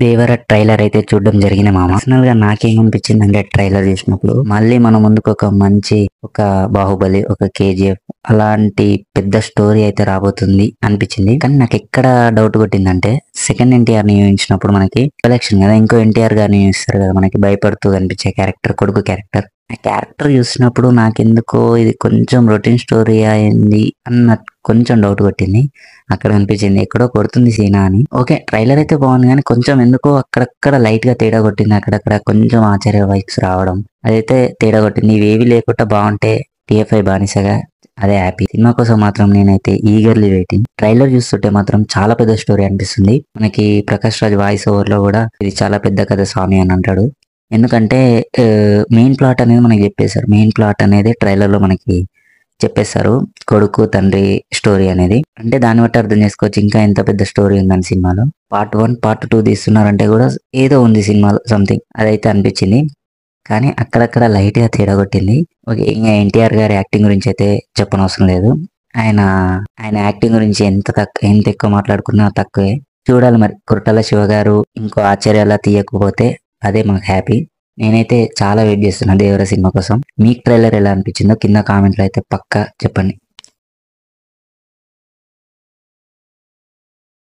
దేవర trailer అయితే చూడడం జరిగింది మామ. పర్సనల్ గా నాకేమనిపించింది అంటే ట్రైలర్ చూసినప్పుడు మళ్ళీ మన ముందుకు ఒక మంచి ఒక బాహుబలి, ఒక కేజీఎఫ్ అలాంటి పెద్ద స్టోరీ అయితే రాబోతుంది అనిపించింది. కానీ నాకు ఎక్కడ డౌట్ కొట్టిందంటే సెకండ్ ఎన్టీఆర్ ని ఊహించినప్పుడు మనకి ఎలక్షన్ కదా, ఇంకో ఎన్టీఆర్ గారిని ఊహిస్తారు కదా, మనకి భయపడుతూ కనిపించే క్యారెక్టర్ కొడుకు క్యారెక్టర్. ఆ క్యారెక్టర్ చూసినప్పుడు నాకెందుకో ఇది కొంచెం రొటీన్ స్టోరీ అయింది అన్న కొంచెం డౌట్ కొట్టింది. అక్కడ అనిపించింది ఎక్కడో కొడుతుంది సీనా అని. ఓకే ట్రైలర్ అయితే బాగుంది కానీ కొంచెం ఎందుకో అక్కడక్కడ లైట్ గా తేడా కొట్టింది. అక్కడక్కడ కొంచెం ఆశ్చర్య వైబ్స్ రావడం అదైతే తేడా కొట్టింది. ఇవేవి లేకుండా బాగుంటే టీఎఫ్ఐ బానిసగా అదే హ్యాపీ. సినిమా కోసం మాత్రం నేనైతే ఈగర్లీ వెయిటింగ్. ట్రైలర్ చూస్తుంటే మాత్రం చాలా పెద్ద స్టోరీ అనిపిస్తుంది. మనకి ప్రకాష్ రాజ్ వాయిస్ ఓవర్ లో కూడా ఇది చాలా పెద్ద కథ స్వామి అని అంటాడు. ఎందుకంటే మెయిన్ ప్లాట్ అనేది మనకి చెప్పేశారు. మెయిన్ ప్లాట్ అనేది ట్రైలర్ లో మనకి చెప్పేస్తారు, కొడుకు తండ్రి స్టోరీ అనేది. అంటే దాన్ని బట్టి అర్థం చేసుకోవచ్చు ఇంకా ఎంత పెద్ద స్టోరీ ఉందని సినిమాలో. పార్ట్ 1 పార్ట్ 2 తీస్తున్నారంటే కూడా ఏదో ఉంది సినిమాలో సంథింగ్ అదైతే అనిపించింది. కానీ అక్కడక్కడ లైట్ గా తేడా కొట్టింది. ఓకే ఇంకా ఎన్టీఆర్ గారి యాక్టింగ్ గురించి అయితే చెప్పనవసరం లేదు. ఆయన ఆయన యాక్టింగ్ గురించి ఎంత ఎక్కువ మాట్లాడుకున్నా తక్కువే. చూడాలి మరి కొరటాల శివ గారు ఇంకో ఆశ్చర్యాలా తీయకపోతే అదే మాకు హ్యాపీ. నేనైతే చాలా వెయిట్ చేస్తున్నా దేవర సినిమా కోసం. మీకు ట్రైలర్ ఎలా అనిపించిందో కింద కామెంట్లో అయితే పక్కా చెప్పండి.